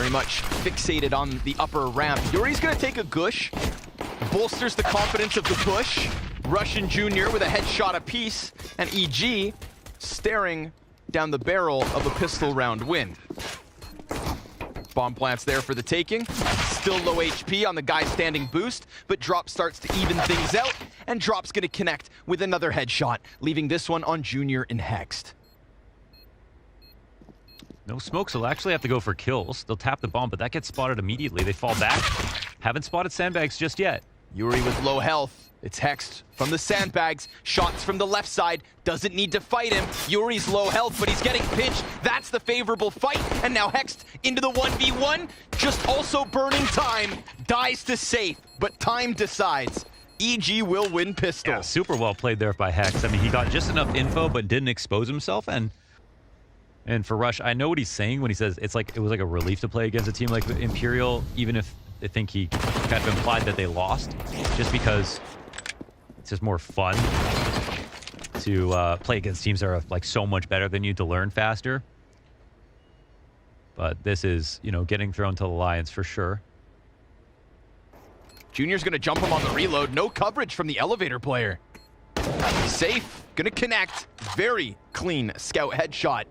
very much fixated on the upper ramp. Yuri's gonna take a gush, bolsters the confidence of the push. Russian Jr. with a headshot apiece, and EG staring down the barrel of a pistol round win. Bomb plants there for the taking. Still low HP on the guy standing boost, but Drop starts to even things out, and Drop's gonna connect with another headshot, leaving this one on Junior and Hexed. No smoke, so they'll actually have to go for kills. They'll tap the bomb, but that gets spotted immediately. They fall back. Haven't spotted sandbags just yet. Yuri with low health. It's Hexed from the sandbags. Shots from the left side. Doesn't need to fight him. Yuri's low health, but he's getting pinched. That's the favorable fight. And now Hexed into the 1v1. Just also burning time. Dies to safe, but time decides. EG will win pistol. Yeah, super well played there by Hex. I mean, he got just enough info, but didn't expose himself. And for Rush, I know what he's saying when he says it was like a relief to play against a team like Imperial, even if I think he kind of implied that they lost, just because it's just more fun to play against teams that are like so much better than you to learn faster. But this is, you know, getting thrown to the lions for sure. Junior's gonna jump him on the reload. No coverage from the elevator player. Safe, gonna connect. Very clean scout headshot.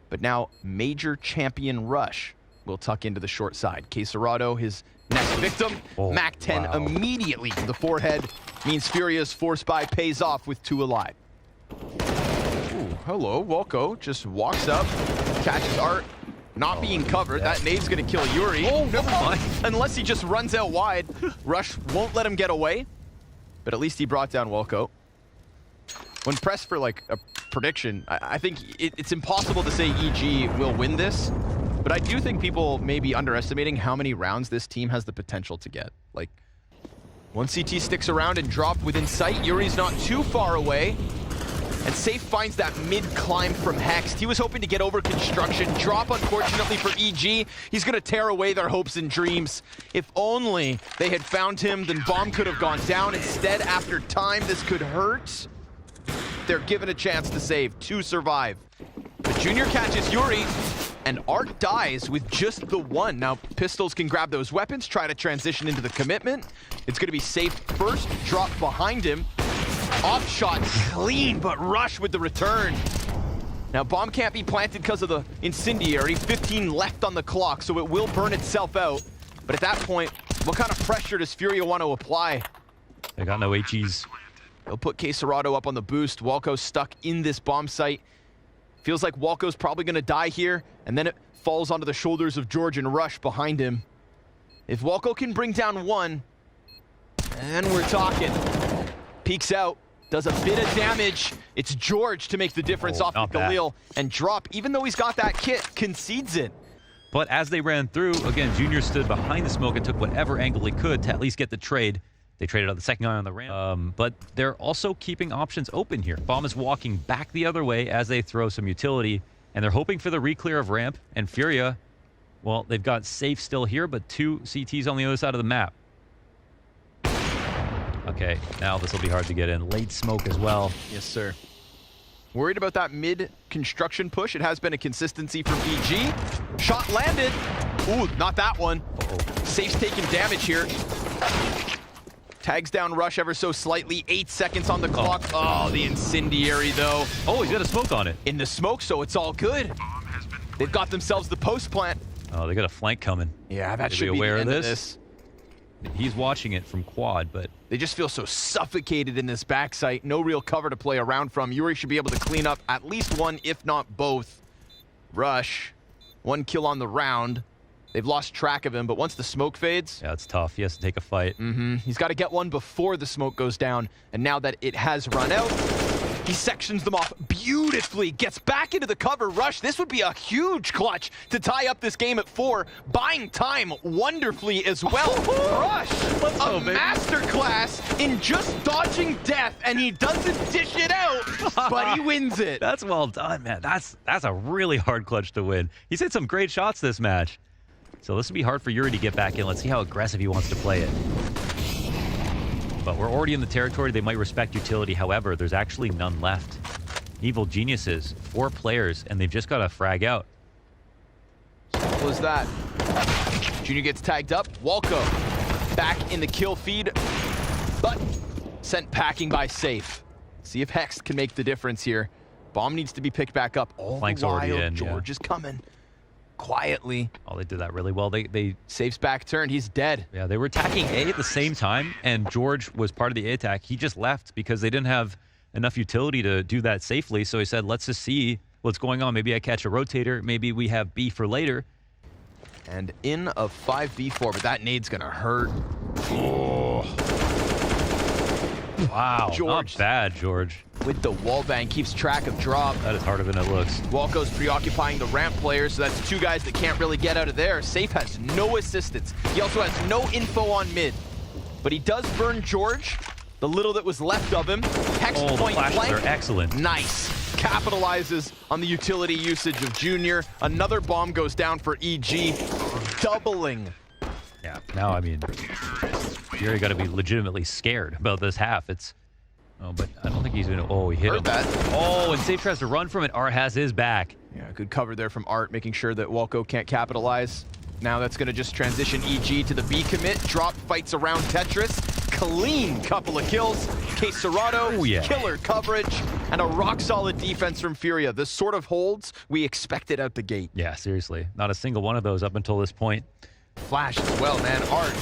But now Major Champion Rush will tuck into the short side. Quesarado, his next victim. Oh, Mac 10 wow. immediately to the forehead. Means Furia's force buy pays off with 2 alive. Ooh, hello, Walco just walks up, catches Art, not being covered. Yeah. That nade's gonna kill Yuri. Oh, never mind. Unless he just runs out wide. Rush won't let him get away, but at least he brought down Walco. When pressed for like a prediction, I think it's impossible to say EG will win this, but I do think people may be underestimating how many rounds this team has the potential to get. Like, one CT sticks around and Drop within sight. Yuri's not too far away. And Safe finds that mid-climb from Hexed. He was hoping to get over construction. Drop, unfortunately, for EG. He's going to tear away their hopes and dreams. If only they had found him, then Bomb could have gone down. Instead, after time, this could hurt. They're given a chance to save, to survive. But Junior catches Yuri, and Art dies with just the one. Now, Pistols can grab those weapons, try to transition into the commitment. It's going to be Safe first, Drop behind him. Off shot, clean, but Rush with the return. Now, Bomb can't be planted because of the incendiary. 15 left on the clock, so it will burn itself out. But at that point, what kind of pressure does Furia want to apply? They got no HEs. They'll put Quesarado up on the boost. Walco's stuck in this bomb site. Feels like Walco's probably going to die here, and then it falls onto the shoulders of George and Rush behind him. If Walco can bring down one, and we're talking. Peeks out, does a bit of damage. It's George to make the difference off the Galil, and Drop, even though he's got that kit, concedes it. But as they ran through, again, Junior stood behind the smoke and took whatever angle he could to at least get the trade. They traded out the second guy on the ramp. But they're also keeping options open here. Bomb is walking back the other way as they throw some utility, and they're hoping for the re-clear of ramp. And Furia, well, they've got Safe still here, but 2 CTs on the other side of the map. Okay, now this will be hard to get in. Late smoke as well. Yes, sir. Worried about that mid-construction push. It has been a consistency from EG. Shot landed. Ooh, not that one. Safe's taking damage here. Tags down Rush ever so slightly. 8 seconds on the clock. Oh, the incendiary, though. Oh, he's got a smoke on it. In the smoke, so it's all good. They've got themselves the post plant. Oh, they got a flank coming. Yeah, that Should should be be aware the of end this. He's watching it from quad, but they just feel so suffocated in this backside. No real cover to play around from. Yuri should be able to clean up at least one, if not both. Rush, 1 kill on the round. They've lost track of him, but once the smoke fades... yeah, it's tough. He has to take a fight. He's got to get one before the smoke goes down, and now that it has run out, he sections them off beautifully, gets back into the cover. Rush, this would be a huge clutch to tie up this game at 4, buying time wonderfully as well. Rush, a masterclass in just dodging death, and he doesn't dish it out, but he wins it. That's well done, man. That's a really hard clutch to win. He's hit some great shots this match. So this will be hard for Yuri to get back in. Let's see how aggressive he wants to play it. But we're already in the territory. They might respect utility. However, there's actually none left. Evil Geniuses, 4 players, and they've just got to frag out. What was that? Junior gets tagged up. Walco back in the kill feed, but sent packing by Safe. See if Hex can make the difference here. Bomb needs to be picked back up. All Flank's the while, already in, George is coming quietly. Oh, they did that really well. They Safe's back turned. He's dead. Yeah, they were attacking A at the same time, and George was part of the A attack. He just left because they didn't have enough utility to do that safely. So he said, let's just see what's going on. Maybe I catch a rotator. Maybe we have B for later. And in a 5v4, but that nade's gonna hurt. Oh. Wow, George. Not bad, George. With the wallbang, keeps track of drop. That is harder than it looks. Walco's preoccupying the ramp players, so that's two guys that can't really get out of there. Safe has no assistance. He also has no info on mid. But he does burn George, the little that was left of him. Hex Oh, the point flashes blank. are excellent. Nice. Capitalizes on the utility usage of Junior. Another bomb goes down for EG, doubling. Yeah, now, I mean, Fury got to be legitimately scared about this half. It's, oh, but I don't think he's going to, oh, he hit him. Heard that. Oh, and Safe tries to run from it. Art has his back. Yeah, good cover there from Art, making sure that Walco can't capitalize. Now that's going to just transition EG to the B commit. Drop fights around Tetris. Clean couple of kills. Case Serrato, Oh, yeah. killer coverage, and a rock-solid defense from Furia. The sort of holds we expected out the gate. Yeah, seriously. Not a single one of those up until this point. Flash as well, man. Art,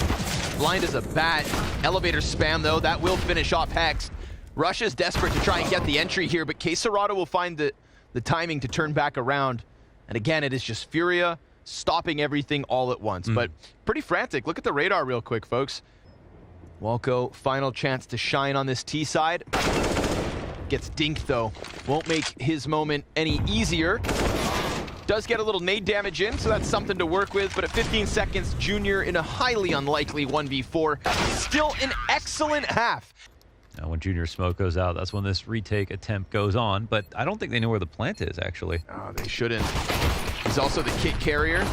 blind as a bat. Elevator spam, though. That will finish off Hex. Rush is desperate to try and get the entry here, but Case Serrato will find the timing to turn back around. And again, it is just Furia stopping everything all at once. But pretty frantic. Look at the radar real quick, folks. Walco, final chance to shine on this T side. Gets dinked, though. Won't make his moment any easier. Does get a little nade damage in, so that's something to work with. But at 15 seconds, Junior in a highly unlikely 1v4. Still an excellent half. Now, when Junior smoke goes out, that's when this retake attempt goes on. But I don't think they know where the plant is, actually. Oh, they shouldn't. He's also the kit carrier.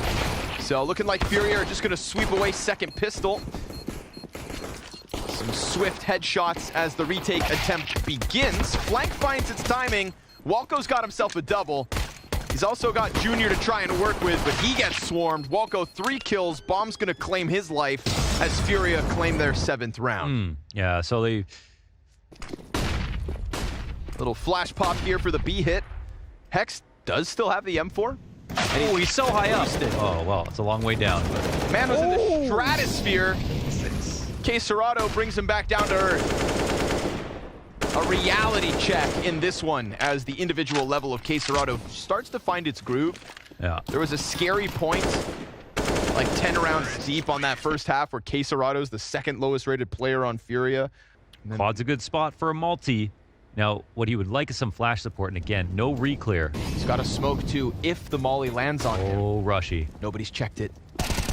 So looking like Furia are just going to sweep away second pistol. Some swift headshots as the retake attempt begins. Flank finds its timing. Walco's got himself a double. He's also got Junior to try and work with, but he gets swarmed. Walco 3 kills. Bomb's going to claim his life as Furia claim their 7th round. Yeah, so they... Little flash pop here for the B hit. Hex does still have the M4. Oh, he's so high up. Oh, well, it's a long way down. Man was in the stratosphere. Case Serrato brings him back down to earth. A reality check in this one as the individual level of Case Serrato starts to find its groove. Yeah. There was a scary point, like 10 rounds deep on that first half, where Case Serrato's the 2nd lowest rated player on Furia. Quad's a good spot for a multi. Now, what he would like is some flash support, and again, no re-clear. He's got a smoke too if the molly lands on him. Oh, Rushy. Nobody's checked it.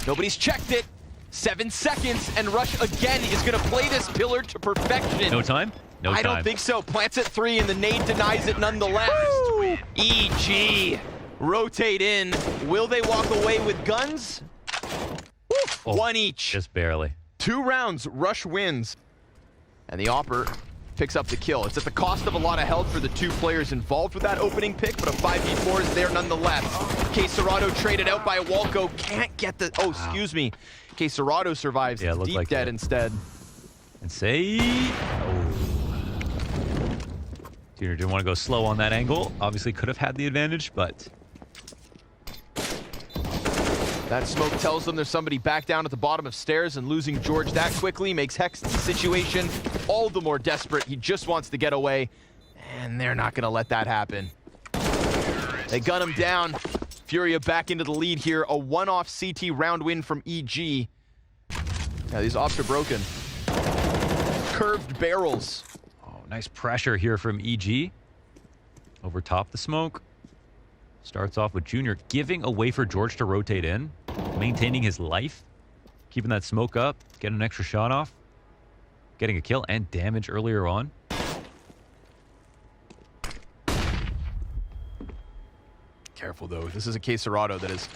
Nobody's checked it. 7 seconds, and Rush again is going to play this pillar to perfection. No time? No time. I don't think so. Plants at 3, and the nade denies it nonetheless. Woo! EG rotate in. Will they walk away with guns? Oh, 1 each. Just barely. 2 rounds, Rush wins. And the Opper picks up the kill. It's at the cost of a lot of health for the 2 players involved with that opening pick, but a 5v4 is there nonetheless. Case Serrato traded out by Walco. Can't get the... Oh, excuse me. Case Serrato survives. Yeah, it looked deep like dead that. instead. And say... Oh. Junior didn't want to go slow on that angle. Obviously could have had the advantage, but... That smoke tells them there's somebody back down at the bottom of stairs, and losing George that quickly makes Hex's situation all the more desperate. He just wants to get away, and they're not going to let that happen. They gun him down. Furia back into the lead here. A one-off CT round win from EG. Now these ops are broken. Curved barrels. Oh, nice pressure here from EG. Over top the smoke. Starts off with Junior giving away for George to rotate in. Maintaining his life. Keeping that smoke up. Getting an extra shot off. Getting a kill and damage earlier on. Careful, though. This is a Case Serrato that has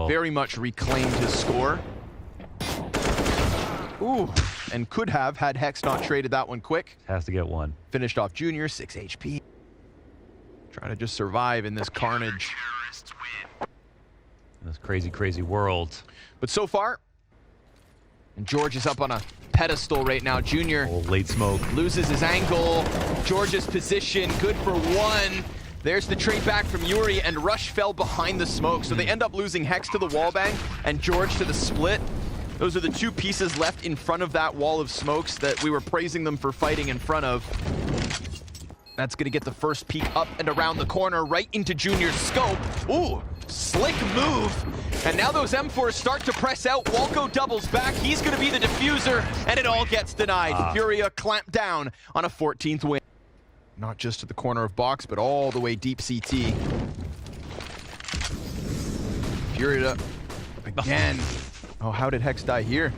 very much reclaimed his score. Ooh, and could have had Hex not traded that one quick. Has to get one. Finished off Junior, 6 HP. Trying to just survive in this carnage. The this crazy, crazy world. But so far, and George is up on a pedestal right now. Junior Late smoke. loses his angle. George's position, good for one. There's the trade back from Yuri, and Rush fell behind the smoke. So they end up losing Hex to the wallbang and George to the split. Those are the two pieces left in front of that wall of smokes that we were praising them for fighting in front of. That's gonna get the first peek up and around the corner, right into Junior's scope. Ooh, slick move. And now those M4s start to press out. Walco doubles back. He's gonna be the diffuser, and it all gets denied. Furia clamped down on a 14th win. Not just to the corner of box, but all the way deep CT. Furia again. Oh, how did Hex die here?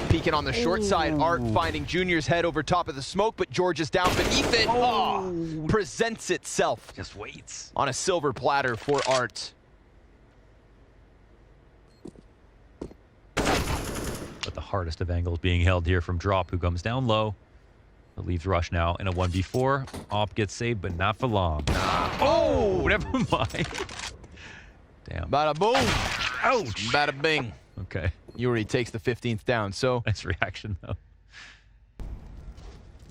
Peeking on the short side. Art finding Junior's head over top of the smoke, but George is down beneath it. Oh, presents itself. Just waits. On a silver platter for Art. But the hardest of angles being held here from Drop, who comes down low. But leaves Rush now in a 1v4. Op gets saved, but not for long. Oh, never mind. Damn. Bada boom. Ouch. Bada bing. Okay. Yuri takes the 15th down, so Nice reaction, though.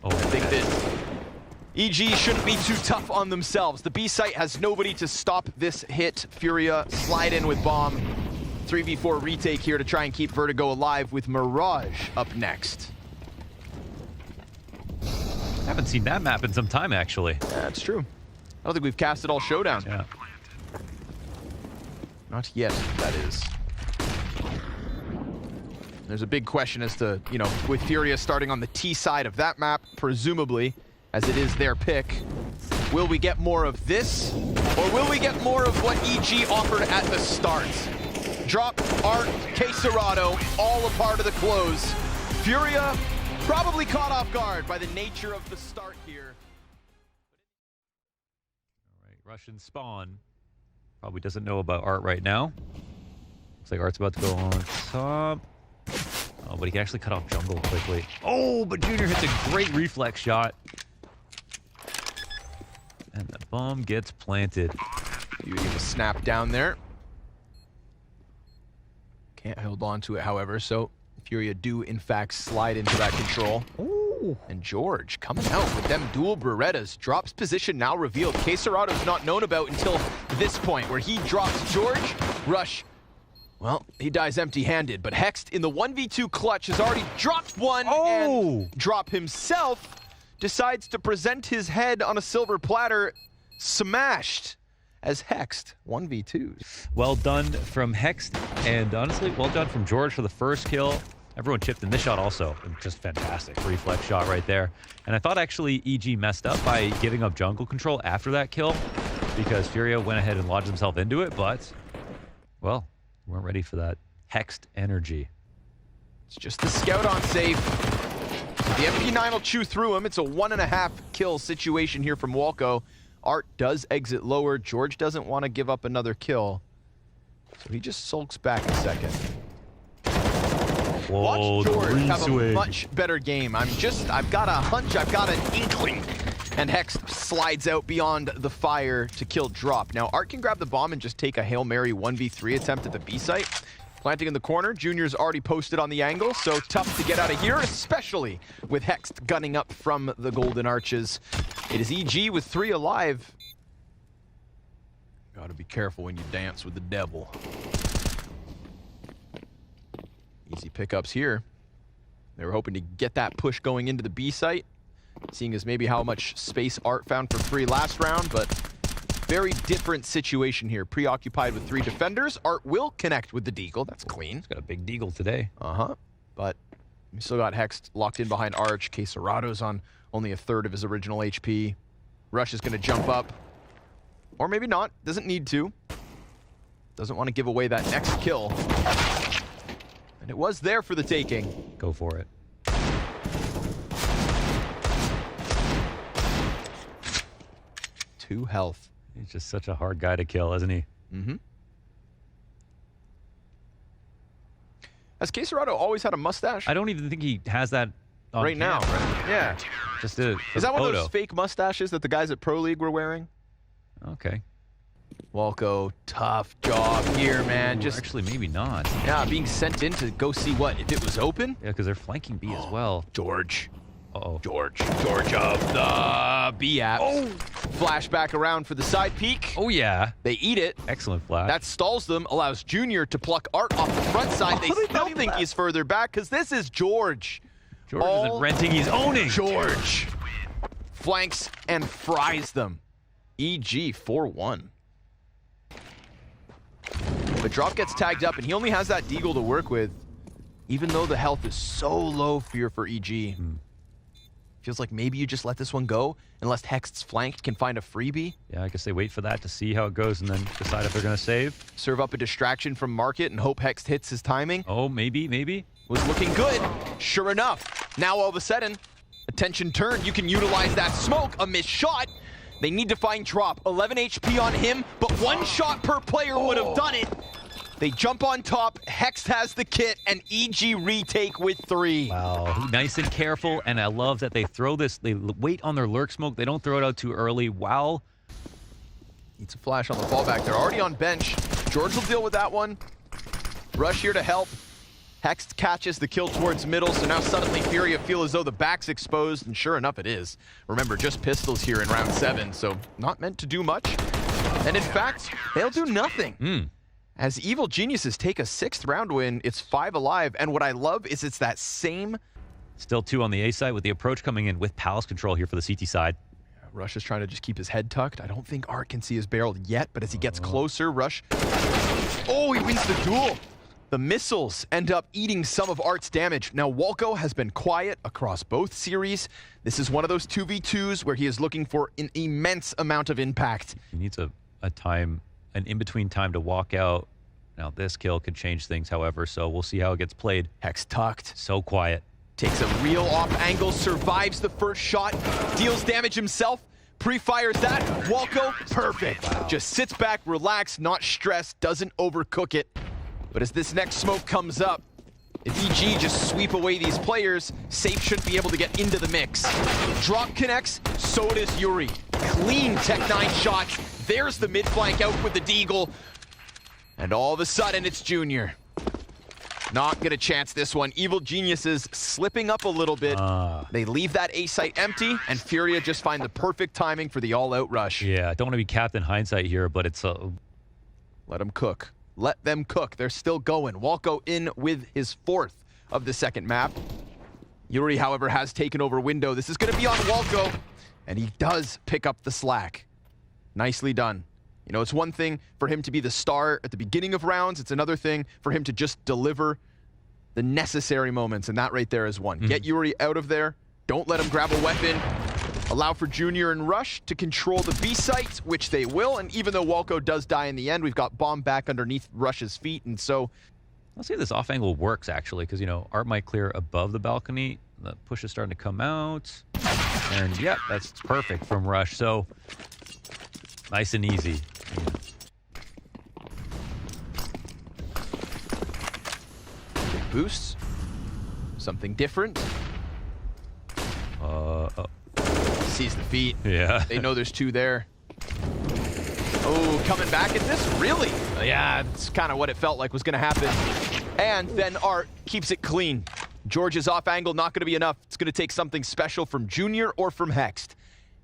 Oh, I think that EG shouldn't be too tough on themselves. The B site has nobody to stop this hit. Furia slide in with bomb. 3v4 retake here to try and keep Vertigo alive with Mirage up next. I haven't seen that map in some time, actually. That's true. I don't think we've casted all Showdown. Yeah. Not yet, that is. There's a big question as to, you know, with Furia starting on the T side of that map, presumably, as it is their pick. Will we get more of this, or will we get more of what EG offered at the start? Drop, Art, Quesarado, all a part of the close. Furia probably caught off guard by the nature of the start here. All right, Russian spawn. Probably doesn't know about Art right now. Looks like Art's about to go on top. Oh, but he can actually cut off jungle quickly. Oh, but Junior hits a great reflex shot. And the bomb gets planted. Beauty of a snap down there. Can't hold on to it, however, so Furia do, in fact, slide into that control. Ooh. And George coming out with them dual Berettas. Drops position now revealed. Quesarado's not known about until this point, where he drops George. Rush, well, he dies empty-handed, but Hext in the 1v2 clutch has already dropped one, and Drop himself decides to present his head on a silver platter, smashed as Hext 1v2. Well done from Hext, and honestly, well done from George for the first kill. Everyone chipped in this shot also. Just fantastic reflex shot right there. And I thought actually EG messed up by giving up jungle control after that kill, because Furia went ahead and lodged himself into it, but, well, weren't ready for that Hext energy. It's just the scout on safe. The MP9 will chew through him. It's a 1.5 kill situation here from Walco. Art does exit lower. George doesn't want to give up another kill, so he just sulks back a second. Whoa, watch George have a swing. much better game. I've got a hunch, I've got an inkling. And Hex slides out beyond the fire to kill Drop. Now, Art can grab the bomb and just take a Hail Mary 1v3 attempt at the B site. Planting in the corner, Junior's already posted on the angle, so tough to get out of here, especially with Hex gunning up from the Golden Arches. It is EG with 3 alive. Gotta be careful when you dance with the devil. Easy pickups here. They were hoping to get that push going into the B site, seeing as maybe how much space Art found for free last round, but very different situation here. Preoccupied with 3 defenders. Art will connect with the Deagle. That's clean. He's got a big Deagle today. But we still got Hex locked in behind Arch. Quesarado's on only a third of his original HP. Rush is going to jump up. Or maybe not. Doesn't need to. Doesn't want to give away that next kill. And it was there for the taking. Go for it. 2 health. He's just such a hard guy to kill, isn't he? Mm-hmm. Has Quesarado always had a mustache? I don't even think he has that on right now. Right? Yeah. Just a Is that one photo. of those fake mustaches that the guys at Pro League were wearing? Okay. Walco, tough job here, man. Ooh, Just actually, maybe not. yeah, being sent in to go see what if it was open. Yeah, because they're flanking B as well. George. Uh-oh. George of the B-Apps. Oh! Flashback around for the side peek. Oh, yeah. They eat it. Excellent flash. That stalls them, allows Junior to pluck Art off the front side. They still think he's further back because this is George. George isn't renting, he's owning. George flanks and fries them. EG 4-1. But Drop gets tagged up, and he only has that Deagle to work with, even though the health is so low here for EG. Feels like maybe you just let this one go, unless Hext's flank can find a freebie. Yeah, I guess they wait for that to see how it goes and then decide if they're going to save. Serve up a distraction from Market and hope Hext hits his timing. Oh, maybe. Was looking good. Sure enough, now all of a sudden, attention turned. You can utilize that smoke, a missed shot. They need to find Drop. 11 HP on him, but one shot per player would have done it. They jump on top, Hext has the kit, and EG retake with 3. Wow, nice and careful, and I love that they throw this, they wait on their lurk smoke, they don't throw it out too early. Wow. Needs a flash on the fallback. They're already on bench. George will deal with that one. Rush here to help. Hext catches the kill towards middle, so now suddenly Furia feel as though the back's exposed, and sure enough it is. Remember, just pistols here in round 7, so not meant to do much. And in fact, they'll do nothing. As Evil Geniuses take a 6th round win, it's 5 alive, and what I love is it's that same... Still 2 on the A side with the approach coming in with palace control here for the CT side. Rush is trying to just keep his head tucked. I don't think Art can see his barrel yet, but as he gets closer, Rush... Oh, he wins the duel! The missiles end up eating some of Art's damage. Now, Walco has been quiet across both series. This is one of those 2v2s where he is looking for an immense amount of impact. He needs an in-between time to walk out. Now, this kill could change things, however, so we'll see how it gets played. Hex tucked. So quiet. Takes a real off angle, survives the first shot, deals damage himself, pre-fires that. Walco, perfect. Wow. Just sits back, relaxed, not stressed, doesn't overcook it. But as this next smoke comes up, if EG just sweep away these players, Safe should be able to get into the mix. Drop connects, so does Yuri. Clean Tech 9 shots. There's the mid flank out with the Deagle. And all of a sudden, it's Junior. Not gonna chance this one. Evil Geniuses slipping up a little bit. They leave that A site empty, and Furia just find the perfect timing for the all-out rush. Yeah, I don't want to be Captain Hindsight here, but it's a... Let them cook. Let them cook. They're still going. Walco in with his 4th of the second map. Yuri, however, has taken over window. This is going to be on Walco, and he does pick up the slack. Nicely done. You know, it's one thing for him to be the star at the beginning of rounds. It's another thing for him to just deliver the necessary moments, and that right there is one. Get Yuri out of there. Don't let him grab a weapon. Allow for Junior and Rush to control the B site, which they will. And even though Walco does die in the end, we've got Bomb back underneath Rush's feet. And so... Let's see if this off angle works, actually, because, you know, Art might clear above the balcony. The push is starting to come out. And, yep, that's perfect from Rush. So, nice and easy. Big boosts. Something different. Sees the feet. Yeah. They know there's 2 there. Oh, coming back at this? Really? Yeah, it's kind of what it felt like was going to happen. And then Art keeps it clean. George's off angle, not going to be enough. It's going to take something special from Junior or from Hext.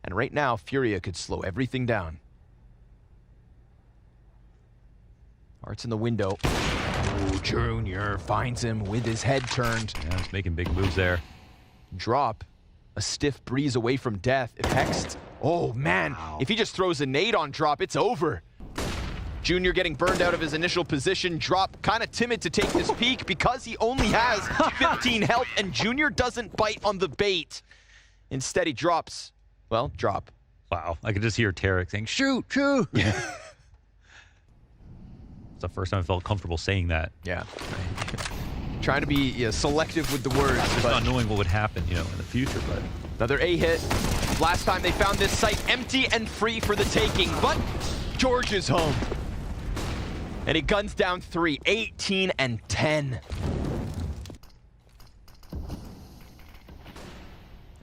And right now, Furia could slow everything down. Art's in the window. Oh, Junior finds him with his head turned. Yeah, he's making big moves there. Drop. A stiff breeze away from death. If Hext... Oh, man. Wow. If he just throws a nade on Drop, it's over. Junior getting burned out of his initial position. Drop kind of timid to take this peek because he only has 15 health, and Junior doesn't bite on the bait. Instead, he drops. Well, drop. Wow. I could just hear Tarek saying, shoot, shoot. Yeah. It's the first time I felt comfortable saying that. Yeah. Trying to be selective with the words. Just but not knowing what would happen, you know, in the future, but... Another A hit. Last time they found this site empty and free for the taking, but George is home. And he guns down 3, 18 and 10.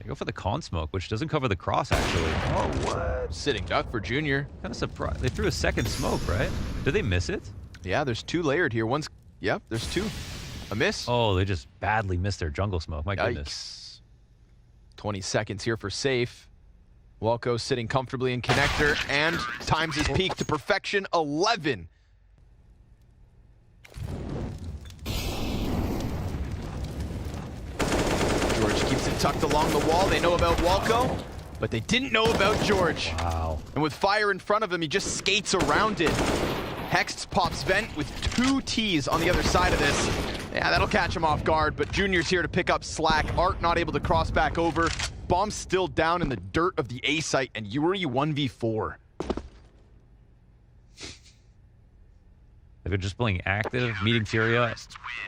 They go for the con smoke, which doesn't cover the cross, actually. Oh, what? Sitting duck for Junior. Kind of surprised. They threw a second smoke, right? Did they miss it? Yeah, there's 2 layered here. One's, yep, there's 2. A miss. Oh, they just badly missed their jungle smoke. My goodness. Yikes. 20 seconds here for safe. Welko sitting comfortably in connector and times his peak to perfection, 11. George keeps it tucked along the wall. They know about Welko, but they didn't know about George. Wow. And with fire in front of him, he just skates around it. Hex pops vent with 2 Ts on the other side of this. Yeah, that'll catch him off guard, but Junior's here to pick up slack. Art not able to cross back over. Bomb still down in the dirt of the A site, and Yuri 1v4. They're just playing active, meeting Furia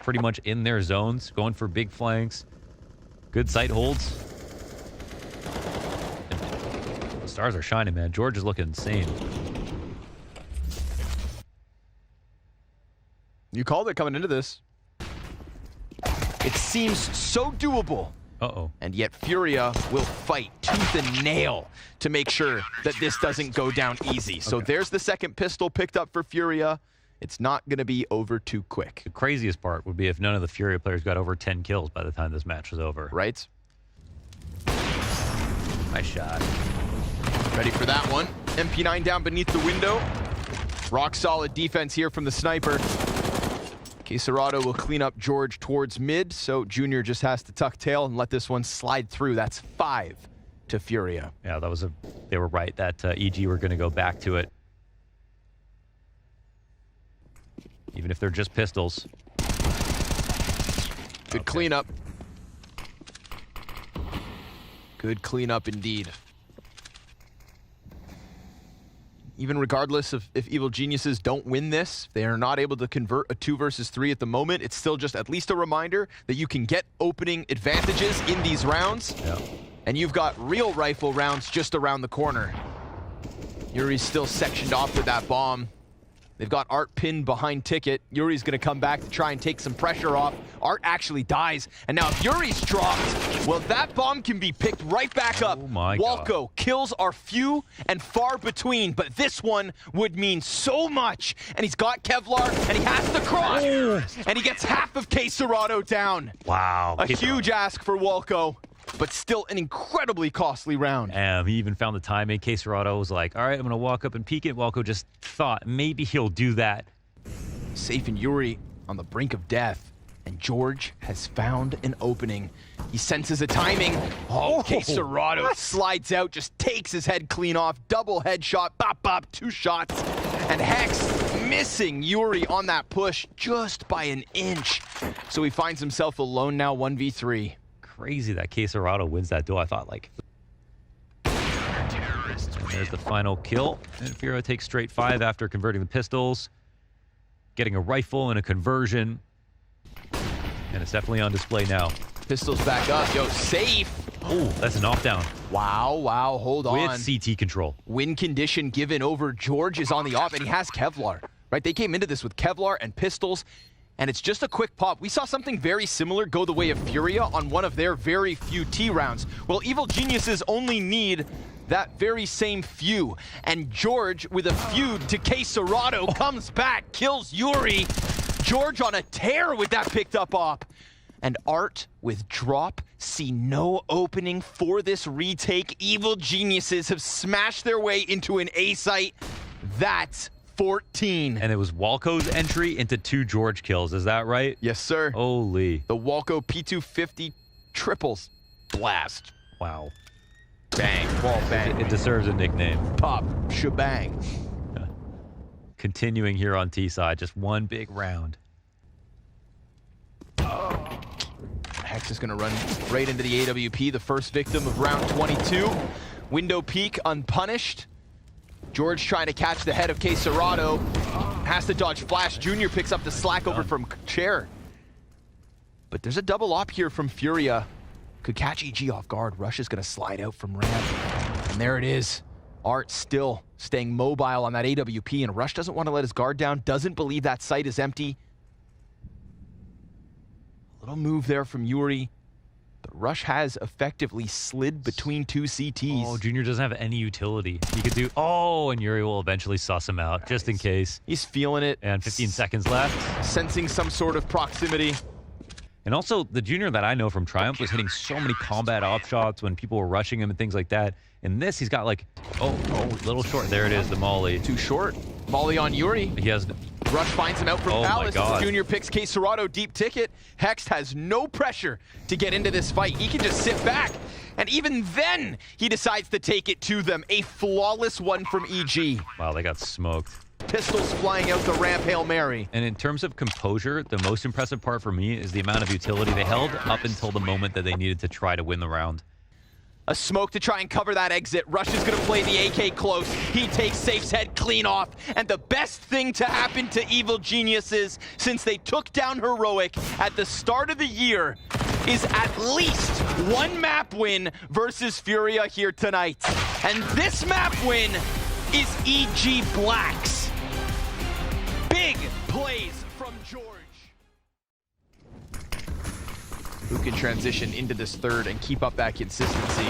pretty much in their zones, going for big flanks. Good site holds. And the stars are shining, man. George is looking insane. You called it coming into this. It seems so doable. Uh-oh. And yet Furia will fight tooth and nail to make sure that this doesn't go down easy. So there's the second pistol picked up for Furia. It's not going to be over too quick. The craziest part would be if none of the Furia players got over 10 kills by the time this match was over. Right? Nice shot. Ready for that one. MP9 down beneath the window. Rock solid defense here from the sniper. Quesarado will clean up George towards mid, so Junior just has to tuck tail and let this one slide through. That's 5 to Furia. Yeah, that was they were right that EG were going to go back to it. Even if they're just pistols. Good cleanup. Good cleanup indeed. Even regardless of if Evil Geniuses don't win this, they are not able to convert a 2 versus 3 at the moment. It's still just at least a reminder that you can get opening advantages in these rounds. Yeah. And you've got real rifle rounds just around the corner. Yuri's still sectioned off with that bomb. They've got Art pinned behind Ticket. Yuri's going to come back to try and take some pressure off. Art actually dies. And now if Yuri's dropped, well, that bomb can be picked right back up. Oh my God. Walko kills are few and far between, but this one would mean so much. And he's got Kevlar, and he has to cross. And he gets half of Quesarado down. Wow. A huge ask for Walko, but still an incredibly costly round. He even found the timing. Quesarado was like, all right, I'm going to walk up and peek it. Walko just thought maybe he'll do that. Safe and Yuri on the brink of death. And George has found an opening. He senses a timing. Oh, Quesarado slides out, just takes his head clean off. Double headshot, bop, bop, 2 shots. And Hex missing Yuri on that push just by an inch. So he finds himself alone now, 1v3. Crazy that Quesarado wins that duel. I thought, like... And there's the final kill. And Furia takes straight 5 after converting the pistols. Getting a rifle and a conversion. And it's definitely on display now. Pistols back up. Yo, safe. Oh, that's a knockdown. Wow, wow, hold on. With CT control. Win condition given over. George is on the off, and he has Kevlar. Right, they came into this with Kevlar and pistols. And it's just a quick pop. We saw something very similar go the way of Furia on one of their very few T rounds. Well, Evil Geniuses only need that very same few. And George, with a feud to Quesarado, comes back, kills Yuri. George on a tear with that picked up op. And Art with drop, see no opening for this retake. Evil Geniuses have smashed their way into an A site. That's 14. And it was Walko's entry into 2 George kills. Is that right? Yes, sir. Holy. The Walko P250 triples blast. Wow. Bang. Ball bang. It deserves a nickname. Pop. Shebang. Continuing here on T side. Just one big round. Hex is going to run right into the AWP, the first victim of round 22. Window peek unpunished. George trying to catch the head of Quesarado. Has to dodge flash. Junior picks up the slack over from Chair. But there's a double op here from Furia. Could catch EG off guard. Rush is going to slide out from ramp. And there it is. Art still staying mobile on that AWP, and Rush doesn't want to let his guard down, doesn't believe that site is empty. A little move there from Yuri, but Rush has effectively slid between two CTs. Oh, Junior doesn't have any utility. He could do... Oh, and Yuri will eventually suss him out, just in case. He's feeling it. And 15 seconds left. Sensing some sort of proximity. And also, the Junior that I know from Triumph was hitting so many combat off shots when people were rushing him and things like that. In this, he's got like... Oh, a little short. There it is, the molly. Too short. Molly on Yuri. He has... Rush finds him out from Palace. My God. Junior picks K-Serrato deep ticket. Hex has no pressure to get into this fight. He can just sit back. And even then, he decides to take it to them. A flawless one from EG. Wow, they got smoked. Pistols flying out the ramp, Hail Mary. And in terms of composure, the most impressive part for me is the amount of utility they held up until the moment that they needed to try to win the round. A smoke to try and cover that exit. Rush is going to play the AK close. He takes Safe's head clean off. And the best thing to happen to Evil Geniuses since they took down Heroic at the start of the year is at least one map win versus Furia here tonight. And this map win is EG Blacks. Big plays from George. Who can transition into this third and keep up that consistency?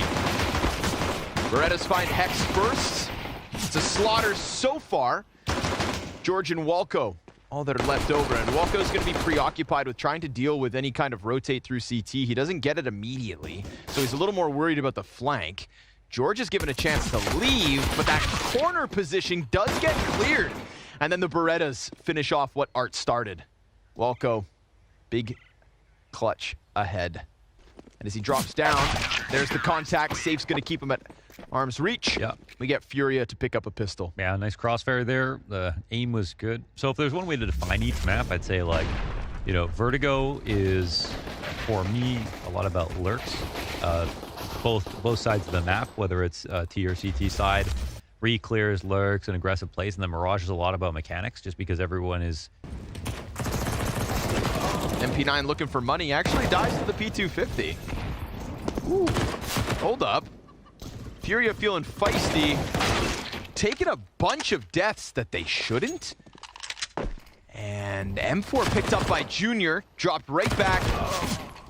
Berettas find Hex first. It's a slaughter so far. George and Walco, all that are left over. And Walco's going to be preoccupied with trying to deal with any kind of rotate through CT. He doesn't get it immediately, so he's a little more worried about the flank. George is given a chance to leave, but that corner position does get cleared. And then the Berettas finish off what Art started. Walco, big clutch ahead. And as he drops down, there's the contact. Safe's going to keep him at arm's reach. Yeah. We get Furia to pick up a pistol. Yeah, nice crossfire there. The aim was good. So if there's one way to define each map, I'd say, like, you know, Vertigo is, for me, a lot about lurks. Both sides of the map, whether it's T or CT side. Re-clears, lurks, and aggressive plays. And then Mirage is a lot about mechanics, just because everyone is... MP9 looking for money, actually dies to the P250. Ooh, hold up. Furia feeling feisty, taking a bunch of deaths that they shouldn't. And M4 picked up by Junior, dropped right back.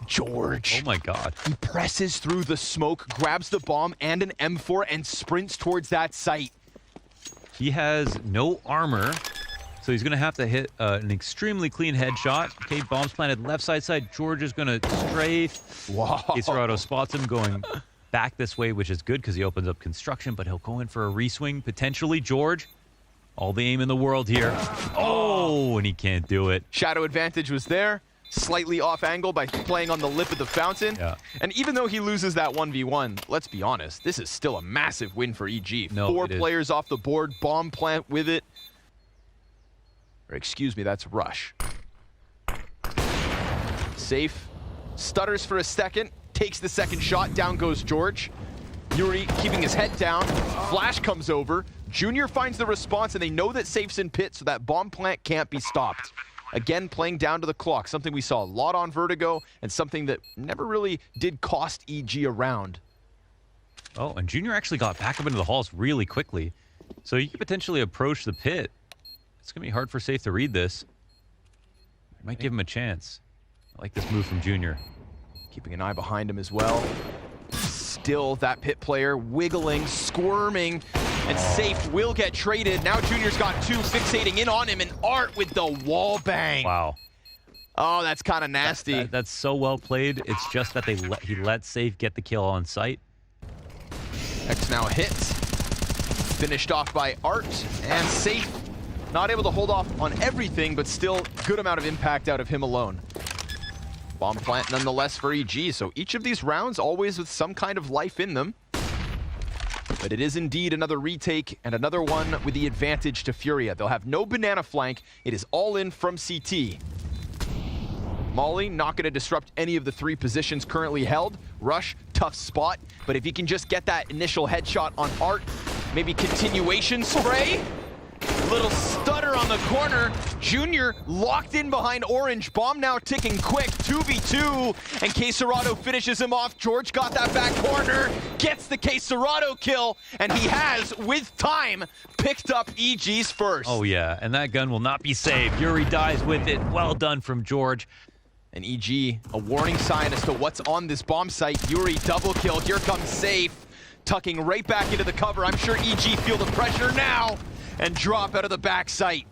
George. Oh my God. He presses through the smoke, grabs the bomb and an M4 and sprints towards that site. He has no armor. So he's going to have to hit an extremely clean headshot. Okay, bombs planted left side. George is going to strafe. Wow. K-Serrato spots him going back this way, which is good because he opens up construction, but he'll go in for a reswing, potentially. George, all the aim in the world here. Oh, and he can't do it. Shadow advantage was there. Slightly off angle by playing on the lip of the fountain. Yeah. And even though he loses that 1v1, let's be honest, this is still a massive win for EG. No, 4 players off the board, bomb plant with it. Or excuse me, that's Rush. Safe. Stutters for a second. Takes the second shot. Down goes George. Yuri keeping his head down. Flash comes over. Junior finds the response, and they know that Safe's in pit, so that bomb plant can't be stopped. Again, playing down to the clock. Something we saw a lot on Vertigo, and something that never really did cost EG a round. Oh, and Junior actually got back up into the halls really quickly. So you could potentially approach the pit. It's going to be hard for Safe to read this. Might give him a chance. I like this move from Junior. Keeping an eye behind him as well. Still that pit player wiggling, squirming, and Safe will get traded. Now Junior's got 2 fixating in on him, and Art with the wall bang. Wow. Oh, that's kind of nasty. That's so well played. It's just that he let Safe get the kill on sight. X now hits. Finished off by Art, and Safe not able to hold off on everything, but still good amount of impact out of him alone. Bomb plant nonetheless for EG, so each of these rounds always with some kind of life in them. But it is indeed another retake and another one with the advantage to Furia. They'll have no banana flank. It is all in from CT. Molly not going to disrupt any of the 3 positions currently held. Rush, tough spot, but if he can just get that initial headshot on Art, maybe continuation spray. Little stutter on the corner. Junior locked in behind Orange. Bomb now ticking quick. 2v2. And K-Serrato finishes him off. George got that back corner. Gets the K-Serrato kill. And he has, with time, picked up EG's first. Oh, yeah. And that gun will not be saved. Yuri dies with it. Well done from George. And EG, a warning sign as to what's on this bomb site. Yuri double kill. Here comes Safe, tucking right back into the cover. I'm sure EG feel the pressure now and drop out of the back site.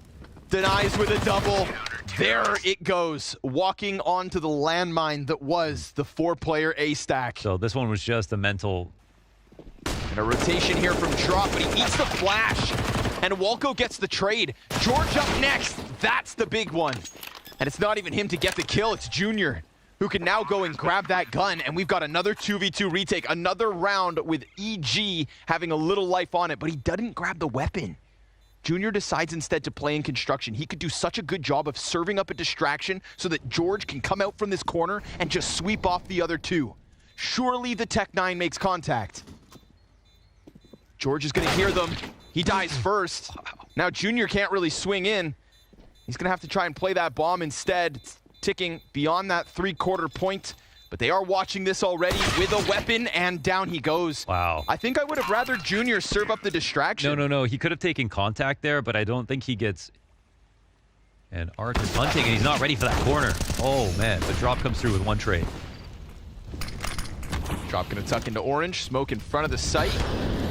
Denies with a double. There it goes, walking onto the landmine that was the 4-player A stack. So this one was just a mental. And a rotation here from Drop, but he eats the flash. And Walco gets the trade. George up next. That's the big one. And it's not even him to get the kill, it's Junior, who can now go and grab that gun. And we've got another 2v2 retake, another round with EG having a little life on it, but he doesn't grab the weapon. Junior decides instead to play in construction. He could do such a good job of serving up a distraction so that George can come out from this corner and just sweep off the other two. Surely the Tech-9 makes contact. George is gonna hear them. He dies first. Now Junior can't really swing in. He's gonna have to try and play that bomb instead. It's ticking beyond that 3/4 point, but they are watching this already with a weapon, and down he goes. Wow. I think I would have rather Junior serve up the distraction. No. He could have taken contact there, but I don't think he gets. And Arch is hunting, and he's not ready for that corner. Oh man, the drop comes through with one trade. Drop gonna tuck into orange, smoke in front of the site.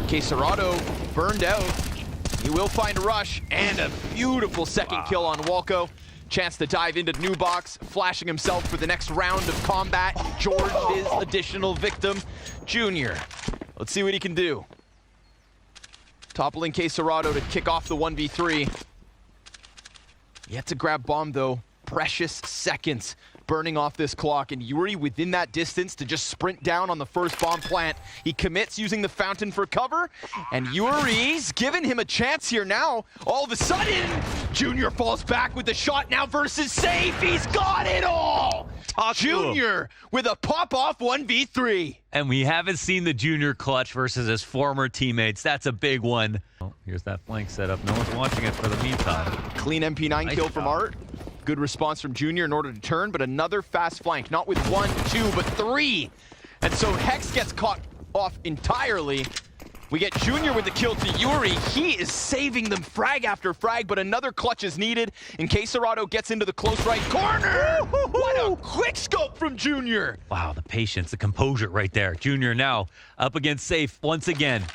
Quesarado burned out. He will find Rush, and a beautiful second kill on Walco. Chance to dive into new box, flashing himself for the next round of combat. George, his additional victim. Junior, let's see what he can do. Toppling Quesarado to kick off the 1v3. Yet to grab bomb though. Precious seconds burning off this clock, and Yuri within that distance to just sprint down on the first bomb plant. He commits using the fountain for cover, and Yuri's giving him a chance here now. All of a sudden, Junior falls back with the shot now versus Safe. He's got it all! Junior with a pop-off 1v3. And we haven't seen the Junior clutch versus his former teammates. That's a big one. Oh, here's that flank setup. No one's watching it for the meantime. Clean MP9 kill from Art. Good response from Junior in order to turn, but another fast flank. Not with 1, 2, but 3. And so Hex gets caught off entirely. We get Junior with the kill to Yuri. He is saving them frag after frag, but another clutch is needed. And Quesarado gets into the close right corner. What a quick scope from Junior. Wow, the patience, the composure right there. Junior now up against Safe once again.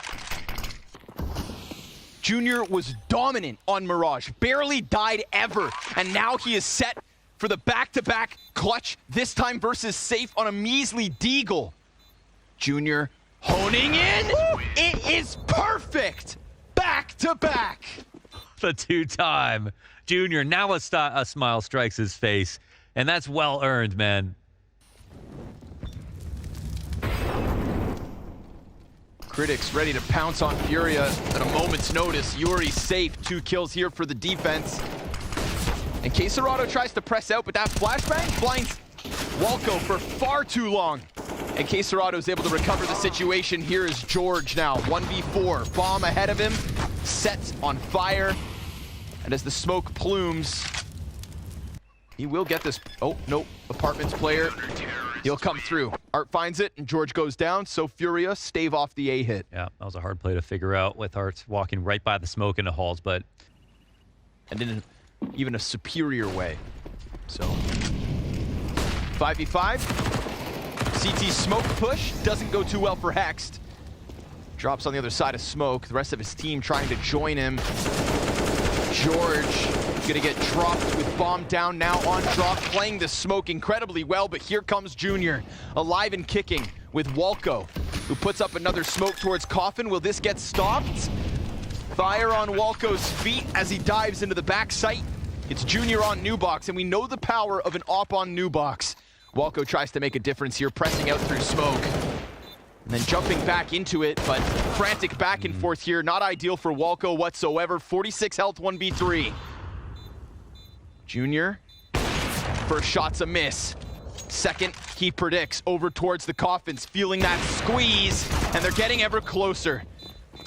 Junior was dominant on Mirage, barely died ever, and now he is set for the back-to-back clutch, this time versus Safe on a measly deagle. Junior honing in. It is perfect. Back-to-back. The two-time Junior. Now a smile strikes his face, and that's well earned, man. Critics ready to pounce on Furia at a moment's notice. Yuri Safe, 2 kills here for the defense. And Quesarado tries to press out, but that flashbang blinds Walco for far too long. And Quesarado is able to recover the situation. Here is George now, 1v4. Bomb ahead of him, set on fire. And as the smoke plumes, he will get this. Oh, no, Apartments player. He'll come through. Art finds it, and George goes down, so Furia stave off the A hit. Yeah, that was a hard play to figure out with Art walking right by the smoke into halls, but... And in even a superior way. So, 5v5. CT smoke push doesn't go too well for Hexed. Drops on the other side of smoke. The rest of his team trying to join him. George gonna get dropped with bomb down now on drop, playing the smoke incredibly well, but here comes Junior, alive and kicking with Walco, who puts up another smoke towards Coffin. Will this get stopped? Fire on Walco's feet as he dives into the back site. It's Junior on new box, and we know the power of an op on new box. Walco tries to make a difference here, pressing out through smoke. And then jumping back into it, but frantic back and forth here. Not ideal for Walco whatsoever. 46 health, 1v3. Junior, first shot's a miss. Second, he predicts over towards the coffins, feeling that squeeze, and they're getting ever closer.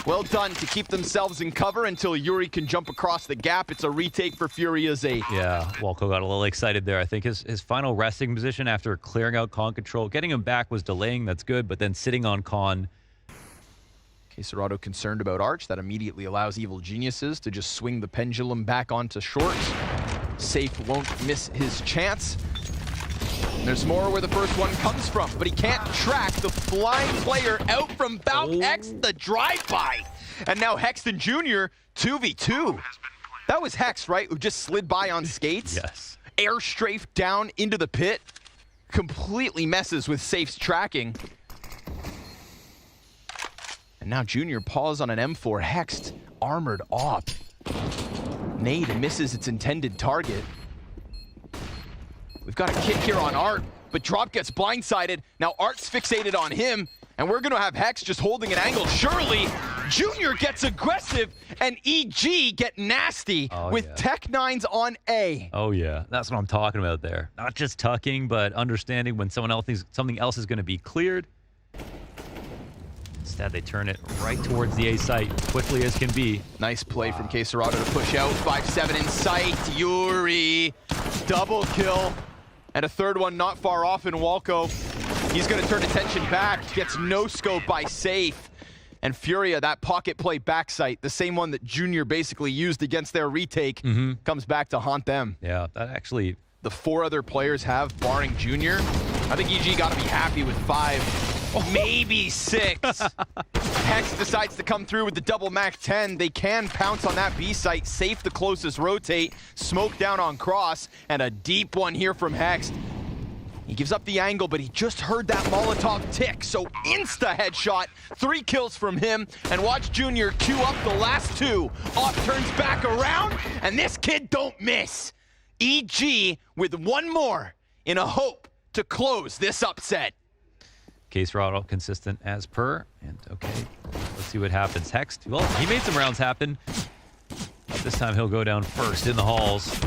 Well done to keep themselves in cover until Yuri can jump across the gap. It's a retake for Furia's 8. Yeah, Walco got a little excited there. I think his final resting position after clearing out con control, getting him back was delaying, that's good, but then sitting on con. Quesarado concerned about Arch. That immediately allows Evil Geniuses to just swing the pendulum back onto short. Safe won't miss his chance. And there's more where the first one comes from, but he can't track the flying player out from Valk Hex, the drive-by. And now Hexton Jr. 2v2. That was Hex, right? Who just slid by on skates? Yes. Air strafe down into the pit. Completely messes with Safe's tracking. And now Junior paws on an M4. Hexed, armored op. Nade misses its intended target. We've got a kick here on Art, but Drop gets blindsided. Now Art's fixated on him, and we're gonna have Hex just holding an angle. Surely, Junior gets aggressive, and EG get nasty with Tech9s on A. Oh yeah, that's what I'm talking about there. Not just tucking, but understanding when something else is gonna be cleared. Instead, they turn it right towards the A site, quickly as can be. Nice play from Quesarado to push out. 5-7 in sight. Yuri, double kill. And a third one not far off in Walco. He's going to turn attention back. Gets no scope by Safe. And Furia, that pocket play backside, the same one that Junior basically used against their retake, comes back to haunt them. Yeah, that actually... The 4 other players have, barring Junior. I think EG got to be happy with 5, maybe 6. Hex decides to come through with the double Mac 10. They can pounce on that B site. Safe the closest rotate. Smoke down on Cross. And a deep one here from Hex. He gives up the angle, but he just heard that Molotov tick. So insta headshot. 3 kills from him. And watch Junior queue up the last 2. Op turns back around. And this kid don't miss. EG with 1 more in a hope to close this upset. Quesarado consistent as per. And okay, let's see what happens. Hex, well, he made some rounds happen. But this time he'll go down first in the halls.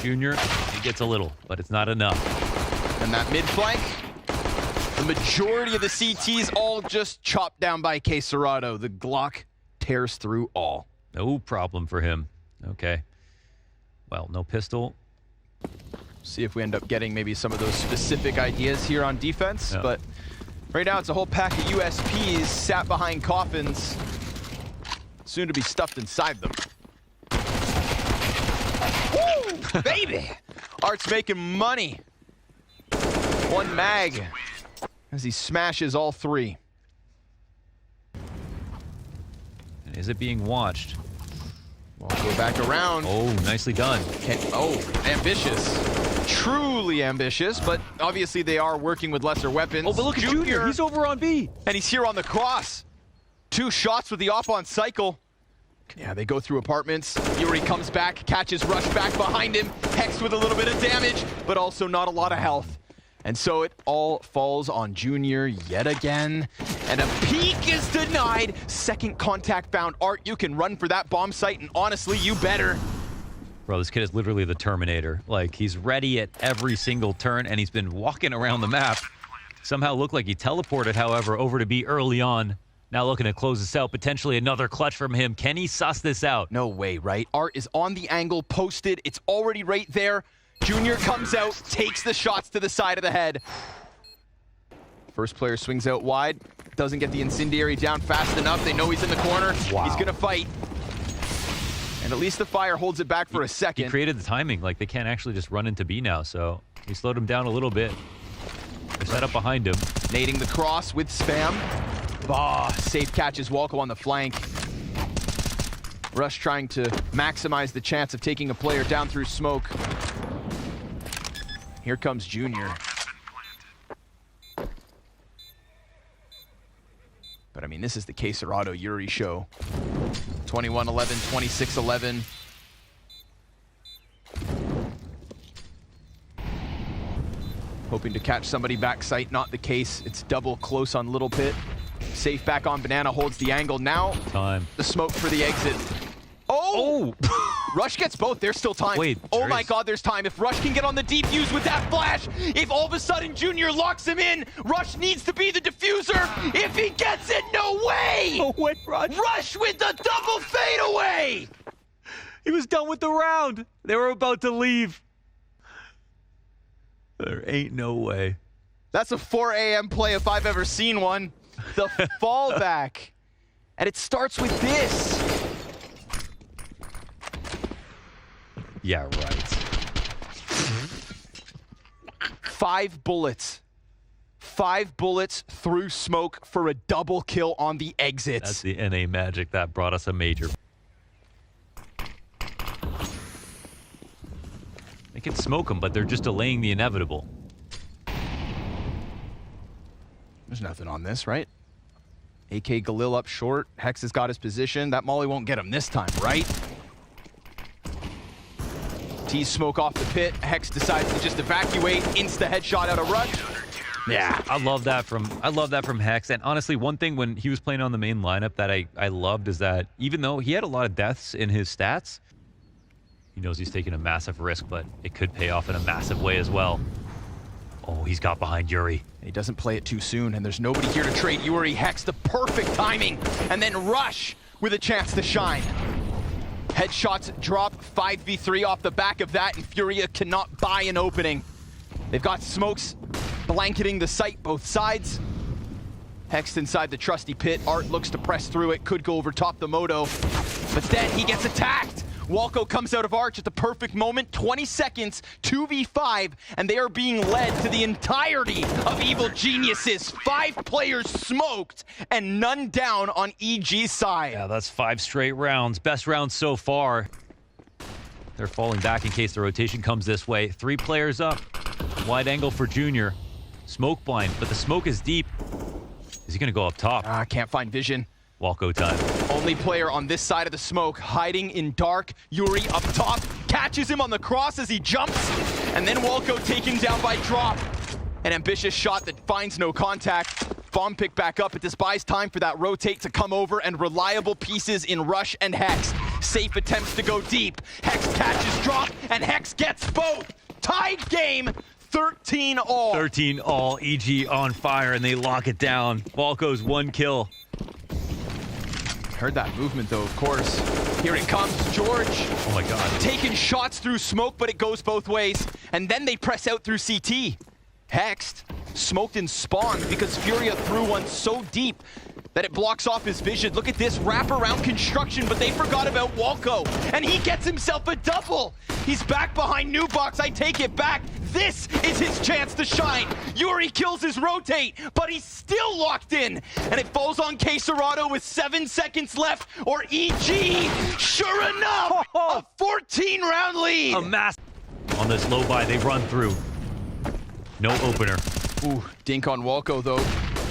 Junior, he gets a little, but it's not enough. And that mid flank, the majority of the CTs all just chopped down by Quesarado. The Glock tears through all. No problem for him. Okay. Well, no pistol. See if we end up getting maybe some of those specific ideas here on defense. But right now it's a whole pack of USPs sat behind coffins, soon to be stuffed inside them. Woo, baby! Art's making money. 1 mag as he smashes all 3. And is it being watched? We'll go back around. Oh, nicely done. Ambitious. Truly ambitious, but obviously they are working with lesser weapons. Oh, but look at Junior. He's over on B. And he's here on the cross. 2 shots with the op on cycle. Yeah, they go through apartments. Yuri comes back, catches Rush back behind him. Hex with a little bit of damage, but also not a lot of health. And so it all falls on Junior yet again. And a peek is denied. Second contact found. Art, you can run for that bomb site, and honestly, you better. Bro, this kid is literally the Terminator. Like, he's ready at every single turn, and he's been walking around the map. Somehow looked like he teleported, however, over to B early on. Now looking to close this out. Potentially another clutch from him. Can he suss this out? No way, right? Art is on the angle, posted. It's already right there. Junior comes out, takes the shots to the side of the head. First player swings out wide. Doesn't get the incendiary down fast enough. They know he's in the corner. Wow. He's gonna fight. And at least the fire holds it back for a second. He created the timing. Like, they can't actually just run into B now, so he slowed him down a little bit. They're set up behind him. Nading the cross with spam. Safe catches Walco on the flank. Rush trying to maximize the chance of taking a player down through smoke. Here comes Junior. But I mean, this is the Quesarado Yuri show. 21-11, 26-11. Hoping to catch somebody backside, not the case. It's double close on Little Pit. Safe back on Banana, holds the angle. Now, the smoke for the exit. Oh! Rush gets both. There's still time. Wait, oh my God, there's time. If Rush can get on the defuse with that flash, if all of a sudden Junior locks him in, Rush needs to be the diffuser. If he gets it, no way! No way, Rush. Rush with the double fadeaway! He was done with the round. They were about to leave. There ain't no way. That's a 4 a.m. play if I've ever seen one. The fallback. And it starts with this. Yeah, right. 5 bullets. 5 bullets through smoke for a double kill on the exits. That's the NA magic that brought us a major. They can smoke them, but they're just delaying the inevitable. There's nothing on this, right? AK Galil up short. Hex has got his position. That molly won't get him this time, right? Tease smoke off the pit. Hex decides to just evacuate. Insta headshot out of Rush. Yeah, I love that from Hex. And honestly, one thing when he was playing on the main lineup that I loved is that even though he had a lot of deaths in his stats, he knows he's taking a massive risk, but it could pay off in a massive way as well. Oh, he's got behind Yuri. He doesn't play it too soon, and there's nobody here to trade Yuri. Hex, the perfect timing, and then Rush with a chance to shine. Headshots drop, 5v3 off the back of that, and Furia cannot buy an opening. They've got smokes blanketing the site both sides. Hex inside the trusty pit. Art looks to press through it, could go over top the Moto, but then he gets attacked. Walco comes out of Arch at the perfect moment, 20 seconds, 2v5, and they are being led to the entirety of Evil Geniuses. 5 players smoked, and none down on EG's side. Yeah, that's 5 straight rounds. Best round so far. They're falling back in case the rotation comes this way. 3 players up. Wide angle for Junior. Smoke blind, but the smoke is deep. Is he going to go up top? Can't find vision. Walko time. Only player on this side of the smoke, hiding in dark. Yuri up top, catches him on the cross as he jumps, and then Walko taken down by drop. An ambitious shot that finds no contact. Bomb pick back up, but this buys time for that rotate to come over, and reliable pieces in Rush and Hex. Safe attempts to go deep. Hex catches drop, and Hex gets both. Tied game, 13 all. 13 all, EG on fire, and they lock it down. Walko's 1 kill. Heard that movement though, of course. Here it comes, George. Oh my God. Taking shots through smoke, but it goes both ways. And then they press out through CT. Hexed, smoked and spawned because Furia threw one so deep that it blocks off his vision. Look at this wraparound construction, but they forgot about Walko. And he gets himself a double. He's back behind Nubox, I take it back. This is his chance to shine. Yuri kills his rotate, but he's still locked in. And it falls on Quesarado with 7 seconds left, or EG, sure enough, a 14-round lead. A mass on this low buy, they run through. No opener. Ooh, dink on Walko though.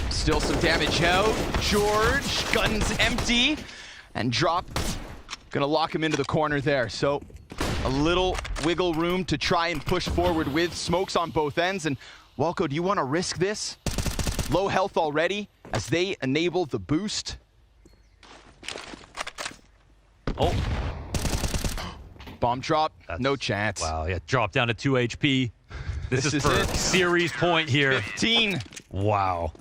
Still some damage out. George, guns empty, and drop. Gonna lock him into the corner there. So a little wiggle room to try and push forward with smokes on both ends. And Walko, do you want to risk this? Low health already as they enable the boost. Oh. Bomb drop, no chance. Wow, yeah, drop down to 2 HP. This is for it. series point here. 15. Wow.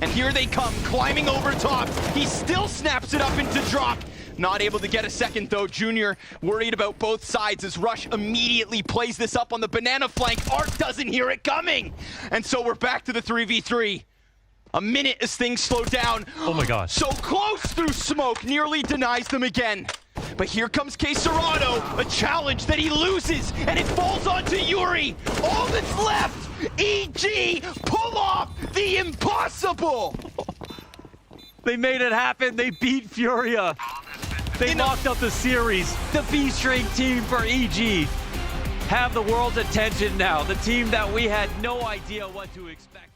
And here they come, climbing over top. He still snaps it up into drop. Not able to get a second though. Junior worried about both sides as Rush immediately plays this up on the banana flank. Art doesn't hear it coming. And so we're back to the 3v3. A minute as things slow down. Oh my gosh. So close through smoke, nearly denies them again. But here comes Quesarado, a challenge that he loses, and it falls onto Yuri. All that's left, EG, pull off the impossible. They made it happen. They beat Furia. They locked up the series. The B-string team for EG have the world's attention now. The team that we had no idea what to expect.